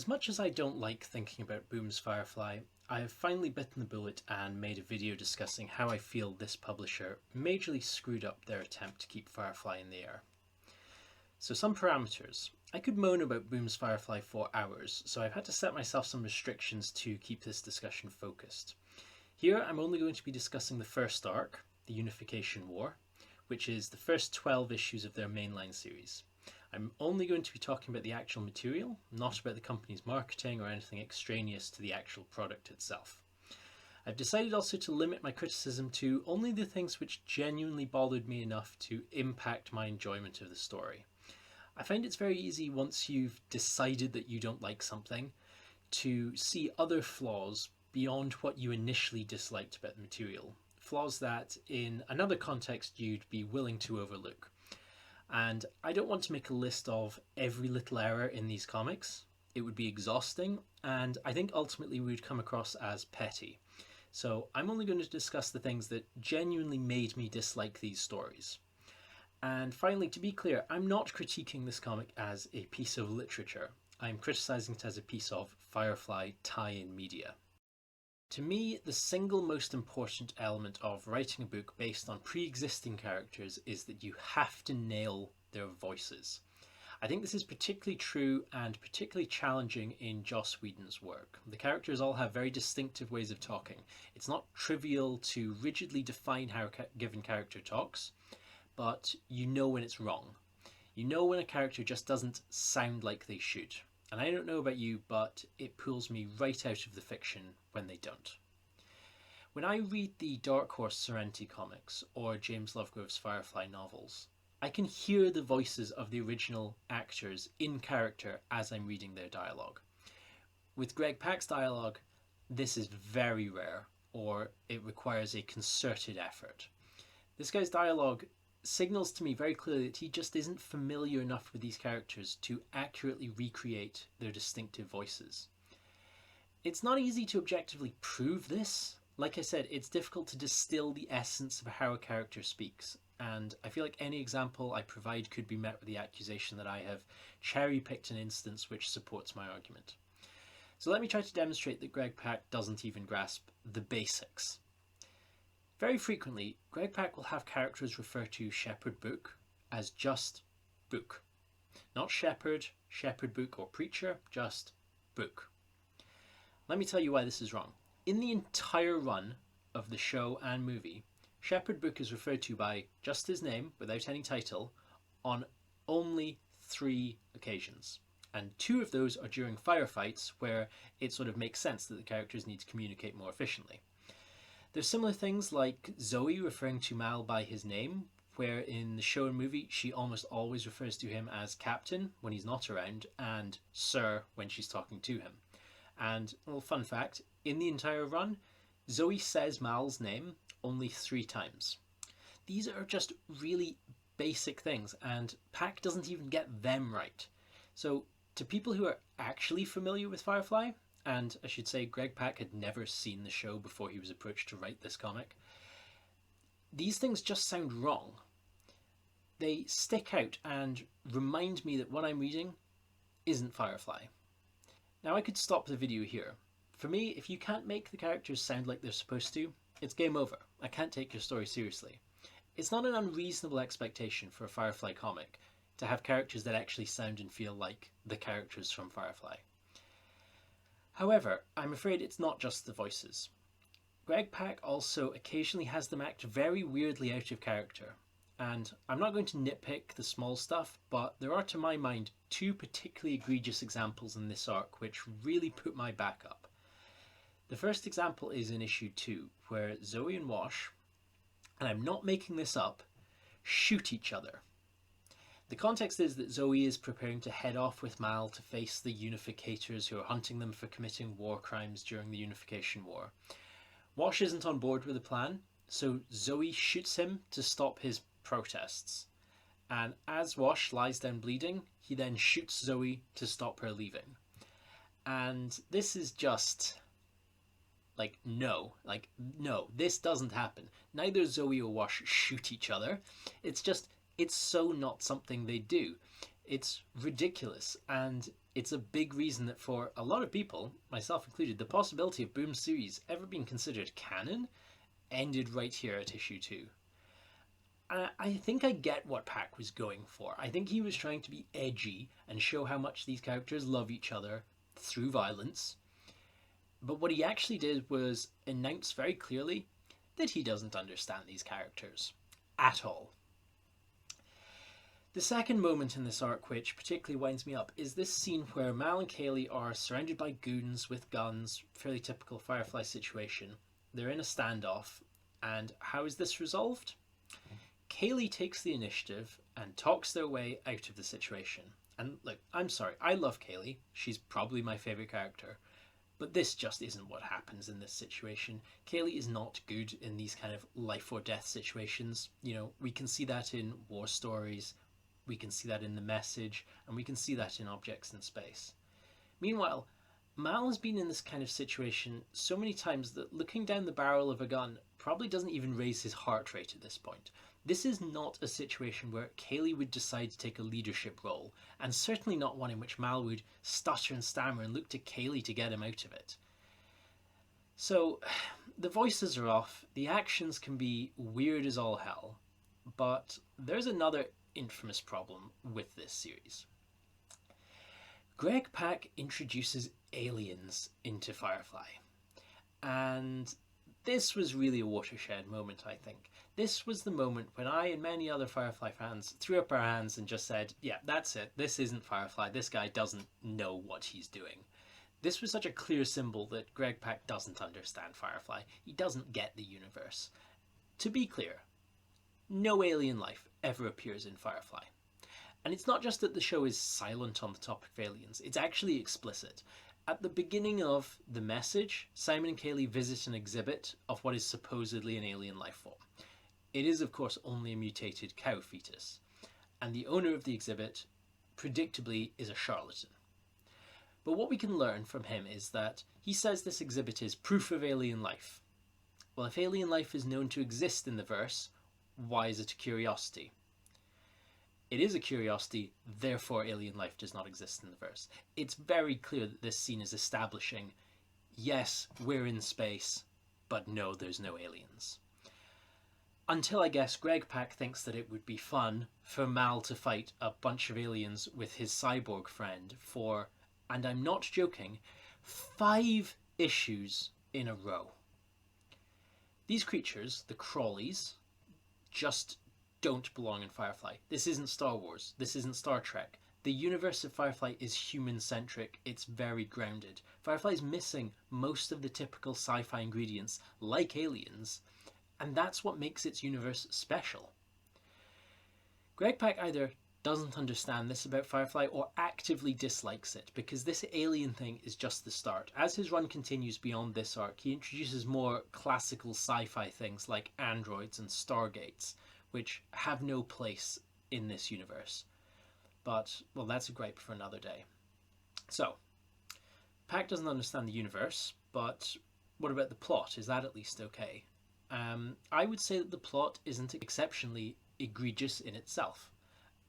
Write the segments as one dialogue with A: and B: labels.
A: much as I don't like thinking about Boom's Firefly, I have finally bitten the bullet and made a video discussing how I feel this publisher majorly screwed up their attempt to keep Firefly in the air. So some parameters. I could moan about Boom's Firefly for hours, so I've had to set myself some restrictions to keep this discussion focused. Here I'm only going to be discussing the first arc, the Unification War, which is the first 12 issues of their mainline series. I'm only going to be talking about the actual material, not about the company's marketing or anything extraneous to the actual product itself. I've decided also to limit my criticism to only the things which genuinely bothered me enough to impact my enjoyment of the story. I find it's very easy once you've decided that you don't like something to see other flaws beyond what you initially disliked about the material. Flaws that in another context you'd be willing to overlook. And I don't want to make a list of every little error in these comics. It would be exhausting, and I think ultimately we would come across as petty. So I'm only going to discuss the things that genuinely made me dislike these stories. And finally, to be clear, I'm not critiquing this comic as a piece of literature. I'm criticising it as a piece of Firefly tie-in media. To me, the single most important element of writing a book based on pre-existing characters is that you have to nail their voices. I think this is particularly true and particularly challenging in Joss Whedon's work. The characters all have very distinctive ways of talking. It's not trivial to rigidly define how a given character talks, but you know when it's wrong. You know when a character just doesn't sound like they should. And I don't know about you, but it pulls me right out of the fiction when they don't. When I read the Dark Horse Serenity comics or James Lovegrove's Firefly novels, I can hear the voices of the original actors in character as I'm reading their dialogue. With Greg Pak's dialogue, this is very rare, or it requires a concerted effort. This guy's dialogue signals to me very clearly that he just isn't familiar enough with these characters to accurately recreate their distinctive voices. It's not easy to objectively prove this. Like I said, it's difficult to distill the essence of how a character speaks, and I feel like any example I provide could be met with the accusation that I have cherry-picked an instance which supports my argument. So let me try to demonstrate that Greg Pak doesn't even grasp the basics. Very frequently, Greg Pak will have characters refer to Shepherd Book as just Book. Not Shepherd, Shepherd Book or Preacher, just Book. Let me tell you why this is wrong. In the entire run of the show and movie, Shepherd Book is referred to by just his name, without any title, on only 3 occasions. And 2 of those are during firefights, where it sort of makes sense that the characters need to communicate more efficiently. There's similar things like Zoe referring to Mal by his name, where in the show and movie she almost always refers to him as Captain when he's not around, and Sir when she's talking to him. And, a little fun fact, in the entire run, Zoe says Mal's name only 3 times. These are just really basic things, and Pak doesn't even get them right. So, to people who are actually familiar with Firefly, and I should say Greg Pak had never seen the show before he was approached to write this comic, these things just sound wrong. They stick out and remind me that what I'm reading isn't Firefly. Now I could stop the video here. For me, if you can't make the characters sound like they're supposed to, it's game over. I can't take your story seriously. It's not an unreasonable expectation for a Firefly comic to have characters that actually sound and feel like the characters from Firefly. However, I'm afraid it's not just the voices. Greg Pak also occasionally has them act very weirdly out of character, and I'm not going to nitpick the small stuff, but there are to my mind 2 particularly egregious examples in this arc which really put my back up. The first example is in issue 2, where Zoe and Wash, and I'm not making this up, shoot each other. The context is that Zoe is preparing to head off with Mal to face the Unificators who are hunting them for committing war crimes during the Unification War. Wash isn't on board with the plan, so Zoe shoots him to stop his protests. And as Wash lies down bleeding, he then shoots Zoe to stop her leaving. And this is just... no, this doesn't happen. Neither Zoe or Wash shoot each other. It's so not something they do. It's ridiculous, and It's a big reason that for a lot of people, myself included, the possibility of Boom's series ever being considered canon ended right here at issue 2. I think I get what Pak was going for. I think he was trying to be edgy and show how much these characters love each other through violence. But what he actually did was announce very clearly that he doesn't understand these characters at all. The second moment in this arc which particularly winds me up is this scene where Mal and Kaylee are surrounded by goons with guns, fairly typical Firefly situation. They're in a standoff, and how is this resolved? Kaylee takes the initiative and talks their way out of the situation. And look, I'm sorry, I love Kaylee. She's probably my favourite character. But this just isn't what happens in this situation. Kaylee is not good in these kind of life or death situations. You know, we can see that in war stories, we can see that in The Message, and we can see that in Objects in Space. Meanwhile, Mal has been in this kind of situation so many times that looking down the barrel of a gun probably doesn't even raise his heart rate at this point. This is not a situation where Kaylee would decide to take a leadership role, and certainly not one in which Mal would stutter and stammer and look to Kaylee to get him out of it. So, the voices are off, the actions can be weird as all hell, but there's another infamous problem with this series. Greg Pak introduces aliens into Firefly, and this was really a watershed moment, I think. This was the moment when I and many other Firefly fans threw up our hands and just said, yeah, that's it, this isn't Firefly, this guy doesn't know what he's doing. This was such a clear symbol that Greg Pak doesn't understand Firefly, he doesn't get the universe. To be clear, no alien life ever appears in Firefly. And it's not just that the show is silent on the topic of aliens, it's actually explicit. At the beginning of The Message, Simon and Kaylee visit an exhibit of what is supposedly an alien life form. It is, of course, only a mutated cow fetus, and the owner of the exhibit, predictably, is a charlatan. But what we can learn from him is that he says this exhibit is proof of alien life. Well, if alien life is known to exist in the verse, why is it a curiosity? It is a curiosity, therefore alien life does not exist in the verse. It's very clear that this scene is establishing, yes, we're in space, but no, there's no aliens. Until, I guess, Greg Pak thinks that it would be fun for Mal to fight a bunch of aliens with his cyborg friend for, and I'm not joking, 5 issues in a row. These creatures, the Crawlies, just don't belong in Firefly. This isn't Star Wars. This isn't Star Trek. The universe of Firefly is human-centric. It's very grounded. Firefly is missing most of the typical sci-fi ingredients, like aliens, and that's what makes its universe special. Greg Pak either doesn't understand this about Firefly or actively dislikes it, because this alien thing is just the start. As his run continues beyond this arc, he introduces more classical sci-fi things like androids and stargates, which have no place in this universe. But, well, that's a gripe for another day. So, Pak doesn't understand the universe, but what about the plot? Is that at least okay? I would say that the plot isn't exceptionally egregious in itself.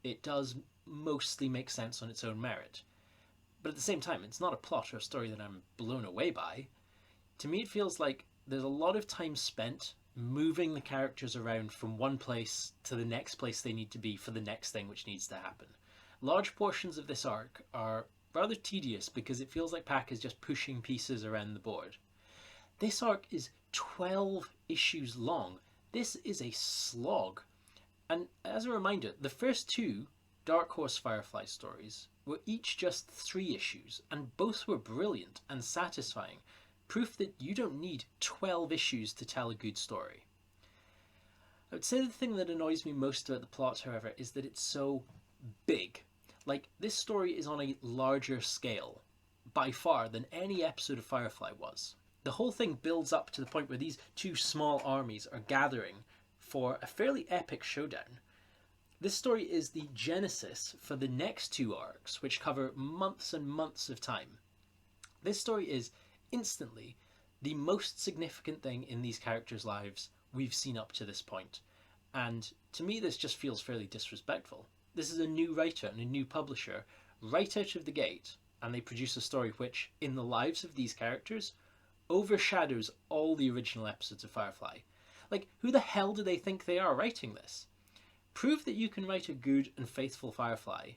A: It does mostly make sense on its own merit. But at the same time, it's not a plot or a story that I'm blown away by. To me, it feels like there's a lot of time spent moving the characters around from one place to the next place they need to be for the next thing which needs to happen. Large portions of this arc are rather tedious because it feels like Pak is just pushing pieces around the board. This arc is 12 issues long. This is a slog. And as a reminder, the first 2 Dark Horse Firefly stories were each just 3 issues, and both were brilliant and satisfying. Proof that you don't need 12 issues to tell a good story. I would say the thing that annoys me most about the plot, however, is that it's so big. Like, this story is on a larger scale, by far, than any episode of Firefly was. The whole thing builds up to the point where these 2 small armies are gathering for a fairly epic showdown. This story is the genesis for the next 2 arcs, which cover months and months of time. This story is instantly the most significant thing in these characters' lives we've seen up to this point. And to me, this just feels fairly disrespectful. This is a new writer and a new publisher right out of the gate, and they produce a story which, in the lives of these characters, overshadows all the original episodes of Firefly. Like, who the hell do they think they are writing this? Prove that you can write a good and faithful Firefly,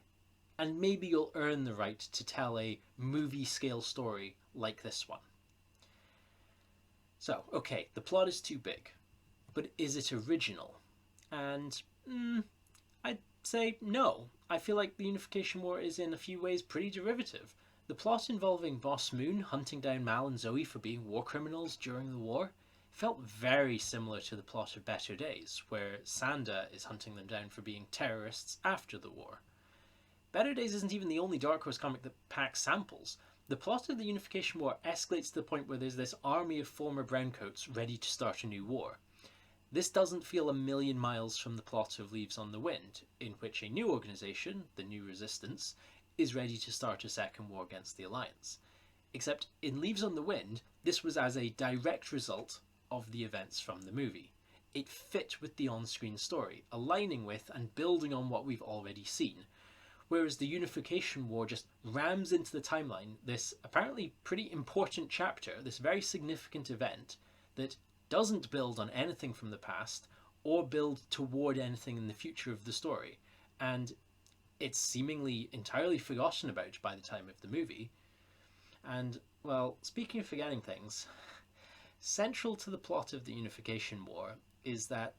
A: and maybe you'll earn the right to tell a movie-scale story like this one. So, okay, the plot is too big, but is it original? And I'd say no. I feel like the Unification War is in a few ways pretty derivative. The plot involving Boss Moon hunting down Mal and Zoe for being war criminals during the war felt very similar to the plot of Better Days, where Sanda is hunting them down for being terrorists after the war. Better Days isn't even the only Dark Horse comic that packs samples. The plot of the Unification War escalates to the point where there's this army of former browncoats ready to start a new war. This doesn't feel a million miles from the plot of Leaves on the Wind, in which a new organisation, the New Resistance, is ready to start a second war against the Alliance. Except in Leaves on the Wind, this was as a direct result of the events from the movie. It fit with the on-screen story, aligning with and building on what we've already seen, whereas the Unification War just rams into the timeline this apparently pretty important chapter, this very significant event that doesn't build on anything from the past or build toward anything in the future of the story, and it's seemingly entirely forgotten about by the time of the movie. And, well, speaking of forgetting things, central to the plot of the Unification War is that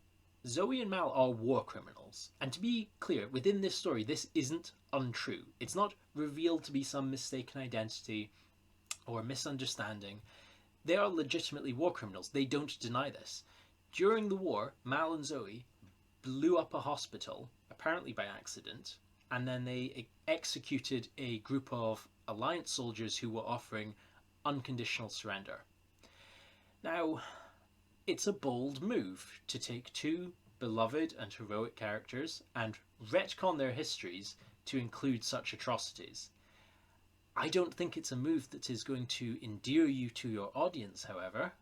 A: Zoe and Mal are war criminals. And to be clear, within this story, this isn't untrue. It's not revealed to be some mistaken identity or misunderstanding. They are legitimately war criminals. They don't deny this. During the war, Mal and Zoe blew up a hospital, apparently by accident, and then they executed a group of Alliance soldiers who were offering unconditional surrender. Now, it's a bold move to take two beloved and heroic characters and retcon their histories to include such atrocities. I don't think it's a move that is going to endear you to your audience, however.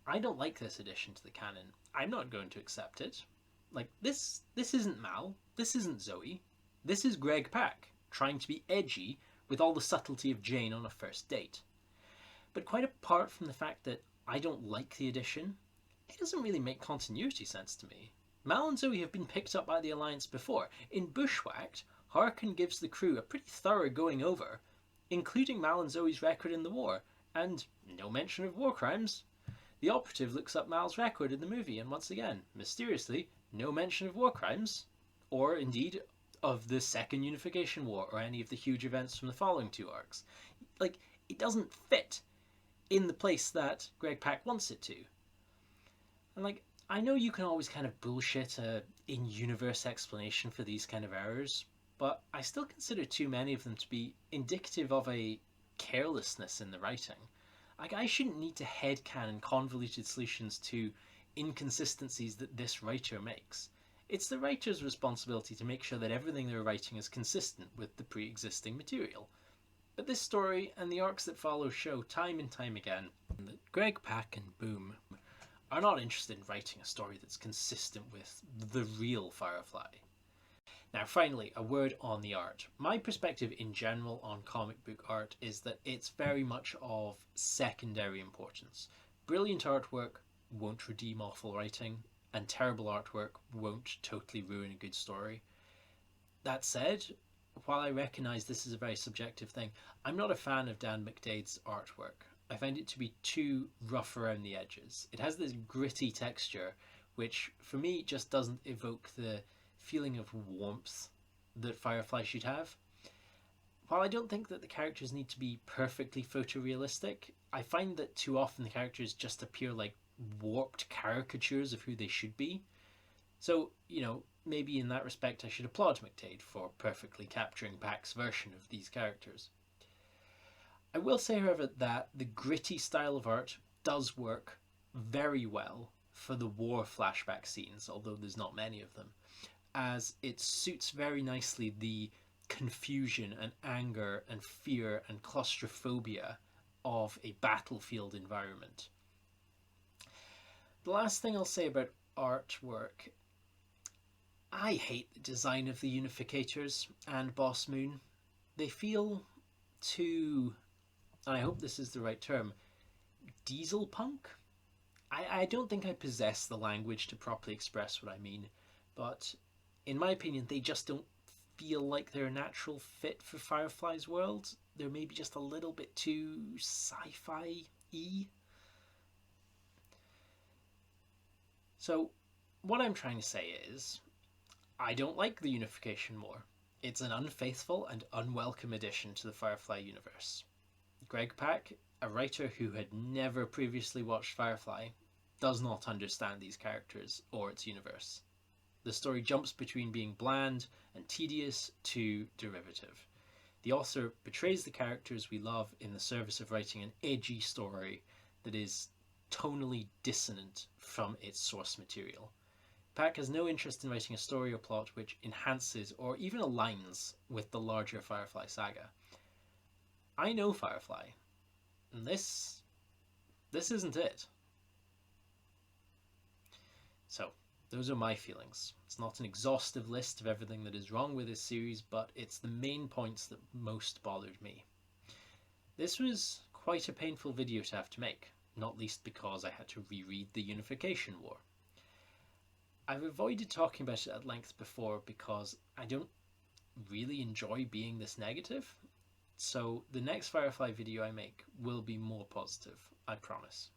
A: I don't like this addition to the canon. I'm not going to accept it. Like, this isn't Mal, this isn't Zoe, this is Greg Pak, trying to be edgy with all the subtlety of Jane on a first date. But quite apart from the fact that I don't like the addition, it doesn't really make continuity sense to me. Mal and Zoe have been picked up by the Alliance before. In Bushwhacked, Harkin gives the crew a pretty thorough going over, including Mal and Zoe's record in the war, and no mention of war crimes. The operative looks up Mal's record in the movie, and once again, mysteriously, no mention of war crimes, or indeed of the Second Unification War or any of the huge events from the following two arcs. Like, it doesn't fit in the place that Greg Pak wants it to. And like, I know you can always kind of bullshit a in-universe explanation for these kind of errors, but I still consider too many of them to be indicative of a carelessness in the writing. Like, I shouldn't need to headcanon convoluted solutions to inconsistencies that this writer makes. It's the writer's responsibility to make sure that everything they're writing is consistent with the pre-existing material. But this story and the arcs that follow show time and time again that Greg Pak and Boom are not interested in writing a story that's consistent with the real Firefly. Now finally, a word on the art. My perspective in general on comic book art is that it's very much of secondary importance. Brilliant artwork won't redeem awful writing, and terrible artwork won't totally ruin a good story. That said, while I recognise this is a very subjective thing, I'm not a fan of Dan McDade's artwork. I find it to be too rough around the edges. It has this gritty texture, which for me just doesn't evoke the feeling of warmth that Firefly should have. While I don't think that the characters need to be perfectly photorealistic, I find that too often the characters just appear like warped caricatures of who they should be. So, maybe in that respect I should applaud McDade for perfectly capturing Pak's version of these characters. I will say, however, that the gritty style of art does work very well for the war flashback scenes, although there's not many of them, as it suits very nicely the confusion and anger and fear and claustrophobia of a battlefield environment. The last thing I'll say about artwork, I hate the design of the Unificators and Boss Moon. They feel too, and I hope this is the right term, diesel punk. I don't think I possess the language to properly express what I mean, but in my opinion, they just don't feel like they're a natural fit for Firefly's world. They're maybe just a little bit too sci-fi-y. So, what I'm trying to say is, I don't like the Unification War. It's an unfaithful and unwelcome addition to the Firefly universe. Greg Pak, a writer who had never previously watched Firefly, does not understand these characters or its universe. The story jumps between being bland and tedious to derivative. The author betrays the characters we love in the service of writing an edgy story that is tonally dissonant from its source material. Pak has no interest in writing a story or plot which enhances or even aligns with the larger Firefly saga. I know Firefly, and this isn't it. So, those are my feelings. It's not an exhaustive list of everything that is wrong with this series, but it's the main points that most bothered me. This was quite a painful video to have to make, not least because I had to reread the Unification War. I've avoided talking about it at length before because I don't really enjoy being this negative, so the next Firefly video I make will be more positive, I promise.